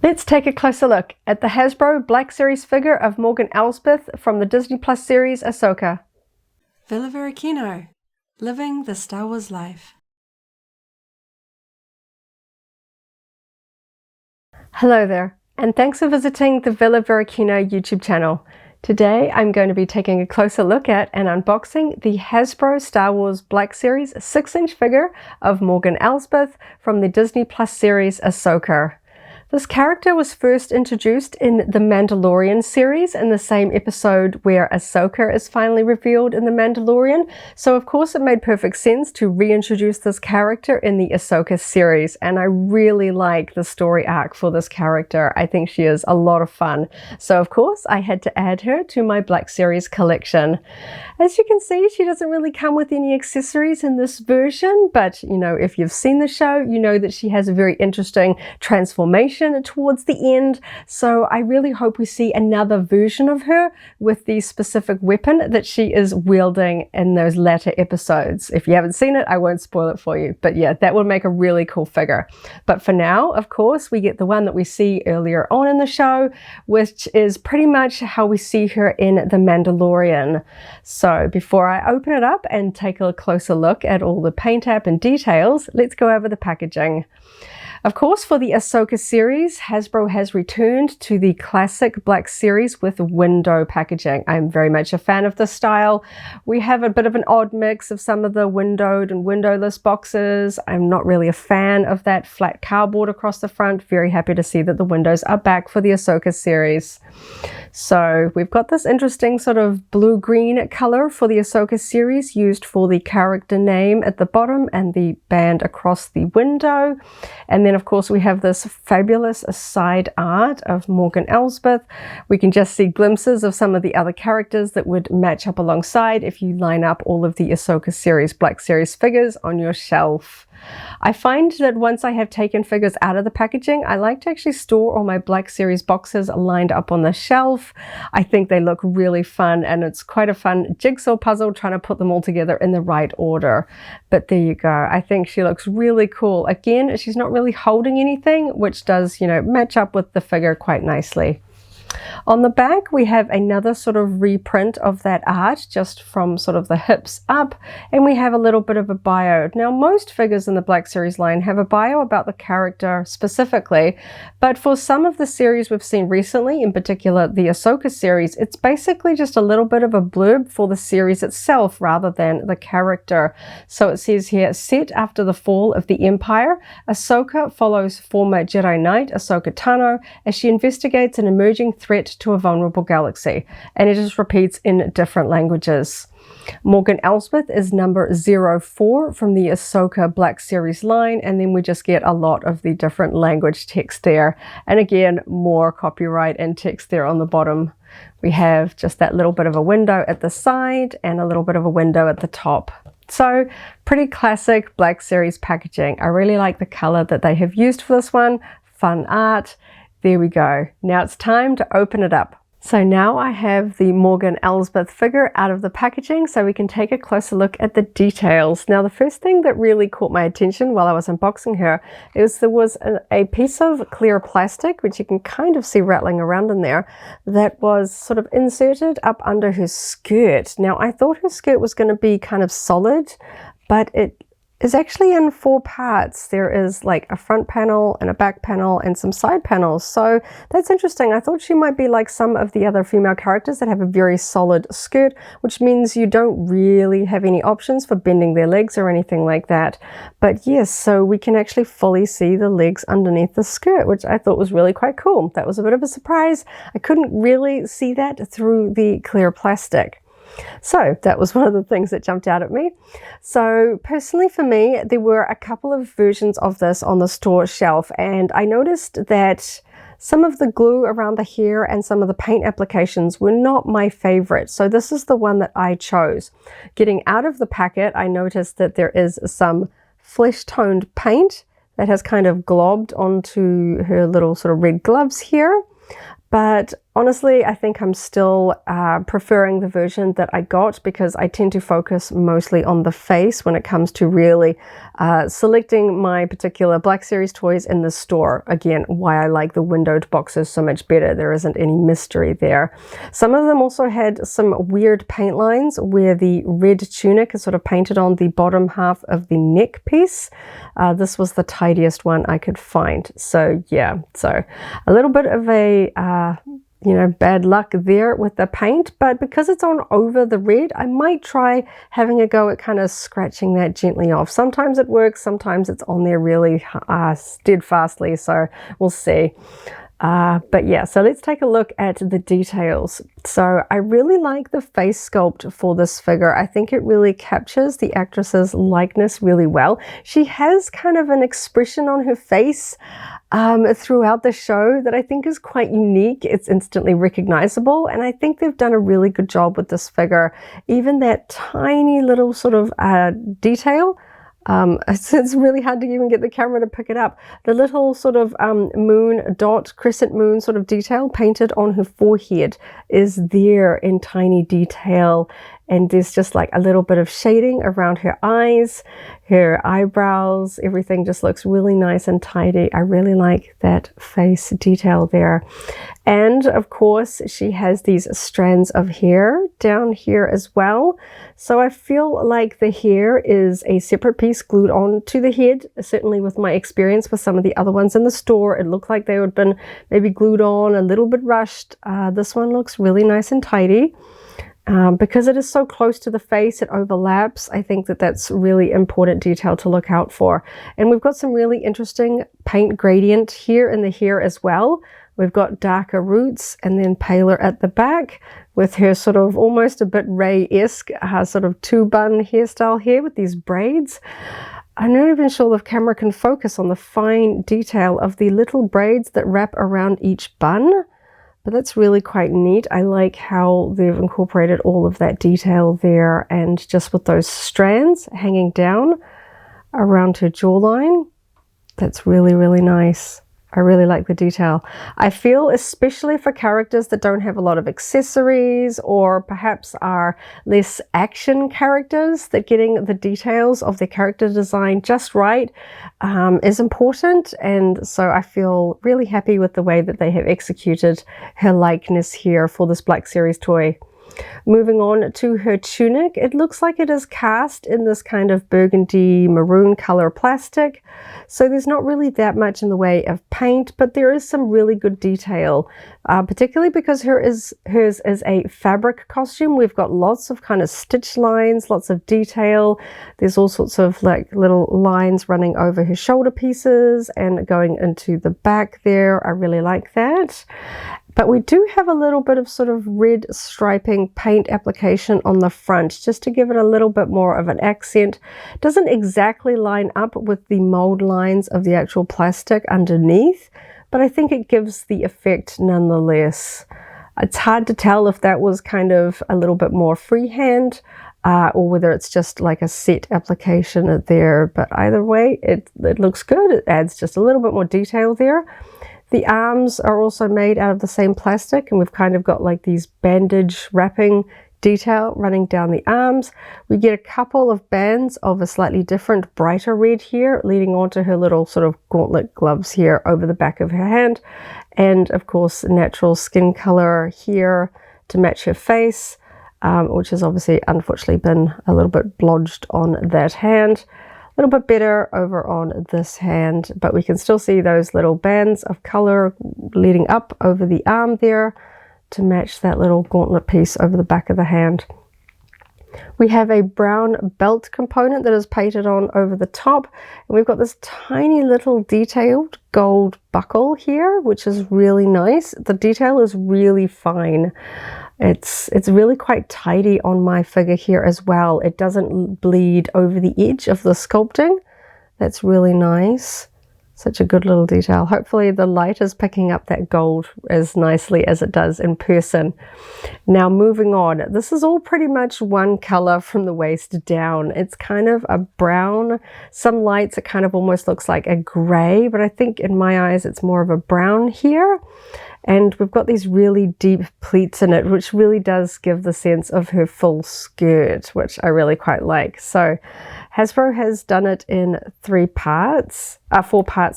Let's take a closer look at the Hasbro Black Series figure of Morgan Elsbeth from the Disney Plus series Ahsoka. Villa Varykino, living the Star Wars life. Hello there, and thanks for visiting the Villa Varykino YouTube channel. Today I'm going to be taking a closer look at and unboxing the Hasbro Star Wars Black Series 6-inch figure of Morgan Elsbeth from the Disney Plus series Ahsoka. This character was first introduced in the Mandalorian series in the same episode where Ahsoka is finally revealed in the Mandalorian, so of course it made perfect sense to reintroduce this character in the Ahsoka series, and I really like the story arc for this character. I think she is a lot of fun, so of course I had to add her to my Black Series collection. As you can see, she doesn't really come with any accessories in this version, but you know, if you've seen the show, you know that she has a very interesting transformation towards the end, so I really hope we see another version of her with the specific weapon that she is wielding in those latter episodes. If you haven't seen it, I won't spoil it for you, but yeah, that would make a really cool figure. But for now, of course, we get the one that we see earlier on in the show, which is pretty much how we see her in The Mandalorian. So before I open it up and take a closer look at all the paint app and details, let's go over the packaging. Of course, for the Ahsoka series, Hasbro has returned to the classic Black Series with window packaging. I'm very much a fan of this style. We have a bit of an odd mix of some of the windowed and windowless boxes. I'm not really a fan of that flat cardboard across the front. Very happy to see that the windows are back for the Ahsoka series. So we've got this interesting sort of blue-green color for the Ahsoka series used for the character name at the bottom and the band across the window. And then of course we have this fabulous side art of Morgan Elsbeth. We can just see glimpses of some of the other characters that would match up alongside if you line up all of the Ahsoka series Black Series figures on your shelf. I find that once I have taken figures out of the packaging, I like to actually store all my Black Series boxes lined up on the shelf. I think they look really fun, and it's quite a fun jigsaw puzzle trying to put them all together in the right order. But there you go. I think she looks really cool. Again, she's not really holding anything, which does, you know, match up with the figure quite nicely. On the back, we have another sort of reprint of that art, just from sort of the hips up, and we have a little bit of a bio. Now, most figures in the Black Series line have a bio about the character specifically, but for some of the series we've seen recently, in particular the Ahsoka series, it's basically just a little bit of a blurb for the series itself rather than the character. So it says here, set after the fall of the Empire, Ahsoka follows former Jedi Knight Ahsoka Tano as she investigates an emerging threat to a vulnerable galaxy, and it just repeats in different languages. Morgan Elsbeth is number 04 from the Ahsoka Black Series line, and then we just get a lot of the different language text there, and again more copyright and text there on the bottom. We have just that little bit of a window at the side and a little bit of a window at the top. So pretty classic Black Series packaging. I really like the color that they have used for this one. Fun art. There we go. Now it's time to open it up. So now I have the Morgan Elsbeth figure out of the packaging so we can take a closer look at the details. Now the first thing that really caught my attention while I was unboxing her is there was a piece of clear plastic, which you can kind of see rattling around in there, that was sort of inserted up under her skirt. Now I thought her skirt was going to be kind of solid, but it is actually in 4 parts. There is like a front panel and a back panel and some side panels. So that's interesting. I thought she might be like some of the other female characters that have a very solid skirt, which means you don't really have any options for bending their legs or anything like that. But yes, so we can actually fully see the legs underneath the skirt, which I thought was really quite cool. That was a bit of a surprise. I couldn't really see that through the clear plastic. So that was one of the things that jumped out at me. So personally for me, there were a couple of versions of this on the store shelf, and I noticed that some of the glue around the hair and some of the paint applications were not my favorite. So this is the one that I chose. Getting out of the packet, I noticed that there is some flesh-toned paint that has kind of globbed onto her little sort of red gloves here. But Honestly, I think I'm still preferring the version that I got because I tend to focus mostly on the face when it comes to really selecting my particular Black Series toys in the store. Again, why I like the windowed boxes so much better. There isn't any mystery there. Some of them also had some weird paint lines where the red tunic is sort of painted on the bottom half of the neck piece. This was the tidiest one I could find. So yeah, so a little bit of a bad luck there with the paint, but because it's on over the red, I might try having a go at kind of scratching that gently off. Sometimes it works, sometimes it's on there really steadfastly, so we'll see. But yeah, so let's take a look at the details. So I really like the face sculpt for this figure. I think it really captures the actress's likeness really well. She has kind of an expression on her face throughout the show that I think is quite unique. It's instantly recognizable, and I think they've done a really good job with this figure. Even that tiny little sort of detail, it's really hard to even get the camera to pick it up. The little sort of moon dot, crescent moon sort of detail painted on her forehead is there in tiny detail, and there's just like a little bit of shading around her eyes, her eyebrows. Everything just looks really nice and tidy. I really like that face detail there. And of course, she has these strands of hair down here as well. So I feel like the hair is a separate piece glued on to the head. Certainly with my experience with some of the other ones in the store, it looked like they would have been maybe glued on, a little bit rushed. This one looks really nice and tidy. Because it is so close to the face, it overlaps. I think that that's really important detail to look out for. And we've got some really interesting paint gradient here in the hair as well. We've got darker roots and then paler at the back with her sort of almost a bit Ray-esque sort of two-bun hairstyle here with these braids. I'm not even sure the camera can focus on the fine detail of the little braids that wrap around each bun. But that's really quite neat. I like how they've incorporated all of that detail there, and just with those strands hanging down around her jawline, that's really, really nice. I really like the detail. I feel especially for characters that don't have a lot of accessories or perhaps are less action characters, that getting the details of their character design just right is important. And so I feel really happy with the way that they have executed her likeness here for this Black Series toy. Moving on to her tunic, it looks like it is cast in this kind of burgundy maroon color plastic. So there's not really that much in the way of paint, but there is some really good detail, particularly because hers is a fabric costume. We've got lots of kind of stitch lines, lots of detail. There's all sorts of like little lines running over her shoulder pieces and going into the back there. I really like that. But we do have a little bit of sort of red striping paint application on the front, just to give it a little bit more of an accent. Doesn't exactly line up with the mold lines of the actual plastic underneath, but I think it gives the effect nonetheless. It's hard to tell if that was kind of a little bit more freehand or whether it's just like a set application there, but either way, it looks good. It adds just a little bit more detail there. The arms are also made out of the same plastic, and we've kind of got like these bandage wrapping detail running down the arms. We get a couple of bands of a slightly different, brighter red here, leading on to her little sort of gauntlet gloves here over the back of her hand. And of course, natural skin color here to match her face, which has obviously, unfortunately, been a little bit blodged on that hand. A little bit better over on this hand, but we can still see those little bands of color leading up over the arm there to match that little gauntlet piece over the back of the hand. We have a brown belt component that is painted on over the top, and we've got this tiny little detailed gold buckle here, which is really nice. The detail is really fine. It's really quite tidy on my figure here as well. It doesn't bleed over the edge of the sculpting. That's really nice. Such a good little detail. Hopefully the light is picking up that gold as nicely as it does in person. Now moving on, this is all pretty much one color from the waist down. It's kind of a brown. Some lights it kind of almost looks like a gray, but I think in my eyes it's more of a brown here. And we've got these really deep pleats in it, which really does give the sense of her full skirt, which I really quite like. So Hasbro has done it in 4 parts,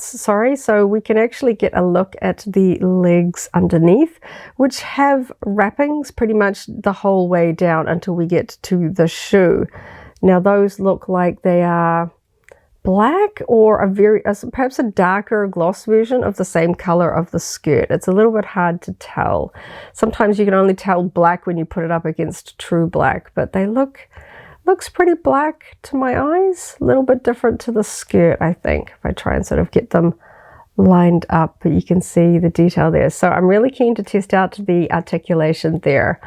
sorry. So we can actually get a look at the legs underneath, which have wrappings pretty much the whole way down until we get to the shoe. Now those look like they are black or perhaps a darker gloss version of the same color of the skirt. It's a little bit hard to tell. Sometimes you can only tell black when you put it up against true black, but they looks pretty black to my eyes. A little bit different to the skirt, I think, if I try and sort of get them lined up, but you can see the detail there. So I'm really keen to test out the articulation there.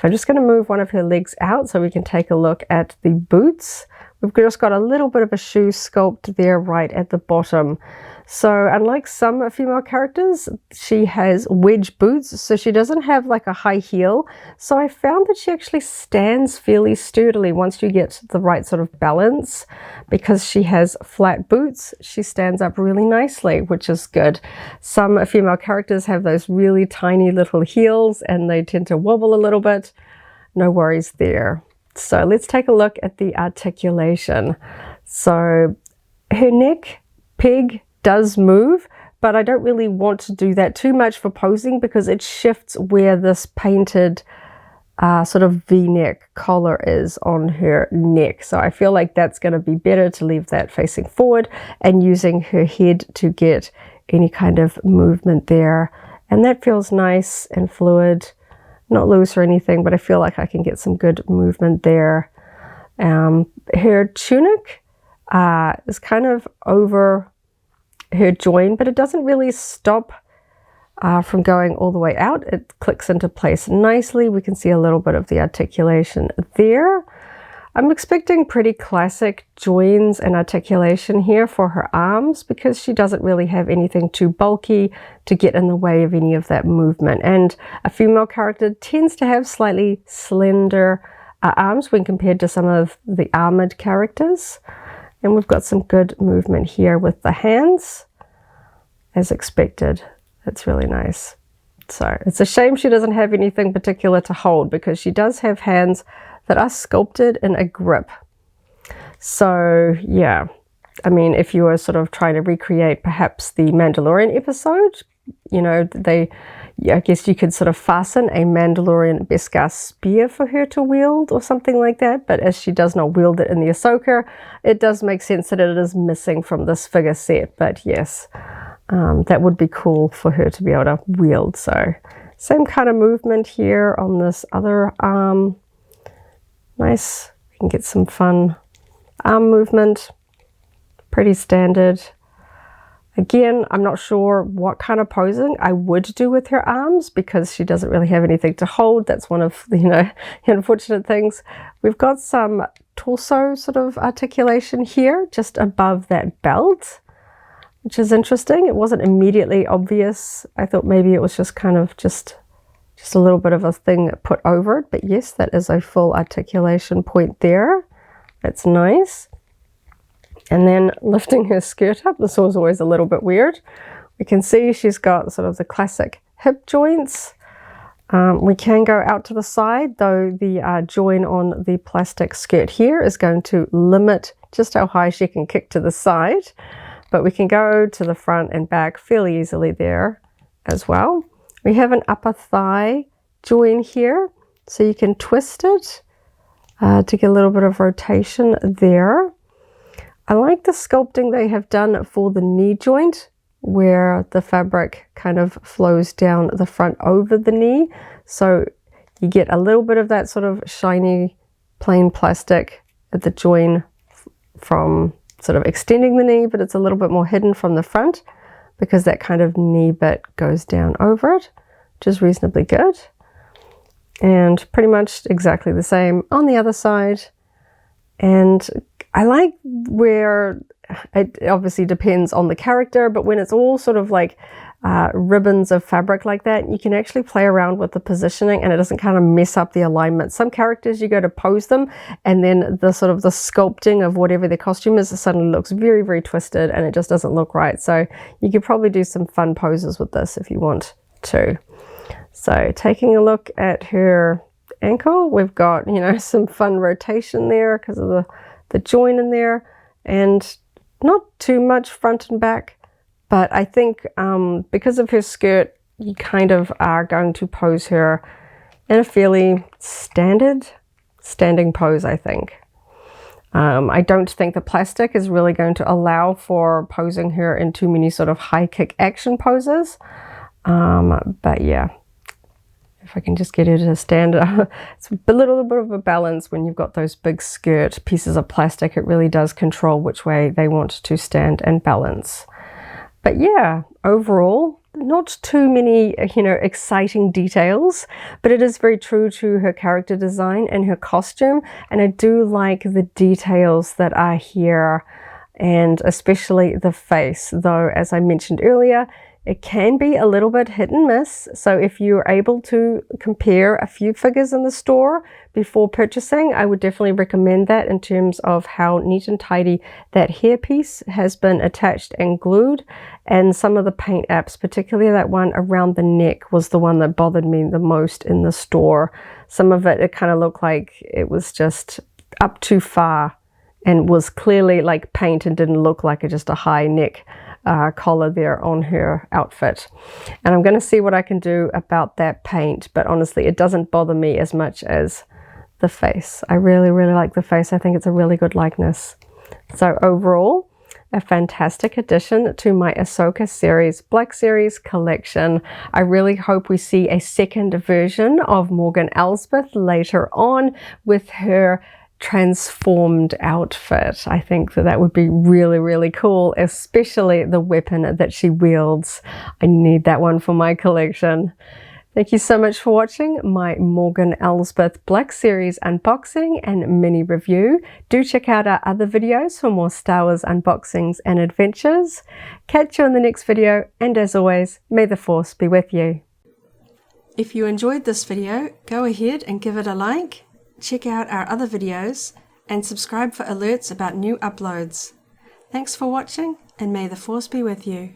So I'm just going to move one of her legs out so we can take a look at the boots. We've just got a little bit of a shoe sculpt there right at the bottom. So unlike some female characters, she has wedge boots, so she doesn't have like a high heel. So I found that she actually stands fairly sturdily once you get the right sort of balance. Because she has flat boots, she stands up really nicely, which is good. Some female characters have those really tiny little heels and they tend to wobble a little bit. No worries there. So let's take a look at the articulation. So her neck peg does move, but I don't really want to do that too much for posing because it shifts where this painted sort of V-neck collar is on her neck. So I feel like that's going to be better to leave that facing forward and using her head to get any kind of movement there. And that feels nice and fluid. Not loose or anything, but I feel like I can get some good movement there. Her tunic is kind of over her join, but it doesn't really stop from going all the way out. It clicks into place nicely. We can see a little bit of the articulation there. I'm expecting pretty classic joins and articulation here for her arms because she doesn't really have anything too bulky to get in the way of any of that movement. And a female character tends to have slightly slender arms when compared to some of the armored characters. And we've got some good movement here with the hands as expected. That's really nice. So it's a shame she doesn't have anything particular to hold because she does have hands that are sculpted in a grip. So yeah, I mean, if you were sort of trying to recreate perhaps the Mandalorian episode, you know, I guess you could sort of fasten a Mandalorian Beskar spear for her to wield or something like that. But as she does not wield it in the Ahsoka, it does make sense that it is missing from this figure set. But yes, that would be cool for her to be able to wield. So same kind of movement here on this other arm. Nice, we can get some fun arm movement, pretty standard. Again, I'm not sure what kind of posing I would do with her arms because she doesn't really have anything to hold. That's one of the, the unfortunate things. We've got some torso sort of articulation here, just above that belt, which is interesting. It wasn't immediately obvious. I thought maybe it was just kind of just a little bit of a thing put over it, but yes, that is a full articulation point there. That's nice. And then lifting her skirt up, this was always a little bit weird. We can see she's got sort of the classic hip joints. We can go out to the side, though the join on the plastic skirt here is going to limit just how high she can kick to the side, but we can go to the front and back fairly easily there as well. We have an upper thigh join here, so you can twist it to get a little bit of rotation there. I like the sculpting they have done for the knee joint, where the fabric kind of flows down the front over the knee. So you get a little bit of that sort of shiny, plain plastic at the join from sort of extending the knee, but it's a little bit more hidden from the front, because that kind of knee bit goes down over it, which is reasonably good. And pretty much exactly the same on the other side. And I like where it obviously depends on the character, but when it's all sort of like ribbons of fabric like that, you can actually play around with the positioning and it doesn't kind of mess up the alignment. Some characters, you go to pose them and then the sort of the sculpting of whatever their costume is suddenly looks very, very twisted and it just doesn't look right. So you could probably do some fun poses with this if you want to. So taking a look at her ankle, we've got, you know, some fun rotation there because of the joint in there, and not too much front and back. But I think because of her skirt, you kind of are going to pose her in a fairly standing pose, I think. I don't think the plastic is really going to allow for posing her in too many sort of high kick action poses. But yeah, if I can just get her to stand up. It's a little bit of a balance when you've got those big skirt pieces of plastic. It really does control which way they want to stand and balance. But yeah, overall, not too many, you know, exciting details, but it is very true to her character design and her costume. And I do like the details that are here, and especially the face, though, as I mentioned earlier, it can be a little bit hit and miss. So if you're able to compare a few figures in the store before purchasing, I would definitely recommend that in terms of how neat and tidy that hairpiece has been attached and glued. And some of the paint apps, particularly that one around the neck, was the one that bothered me the most in the store. Some of it kind of looked like it was just up too far and was clearly like paint and didn't look like just a high neck collar there on her outfit. And I'm going to see what I can do about that paint, but honestly it doesn't bother me as much as the face. I really like the face. I think it's a really good likeness. So overall, a fantastic addition to my Ahsoka series, Black Series collection. I really hope we see a second version of Morgan Elsbeth later on with her transformed outfit. I think that would be really cool, especially the weapon that she wields. I need that one for my collection. Thank you so much for watching my Morgan Elsbeth Black Series unboxing and mini review. Do check out our other videos for more Star Wars unboxings and adventures. Catch you in the next video, and as always, may the Force be with you. If you enjoyed this video, go ahead and give it a like. Check out our other videos and subscribe for alerts about new uploads. Thanks for watching, and may the Force be with you.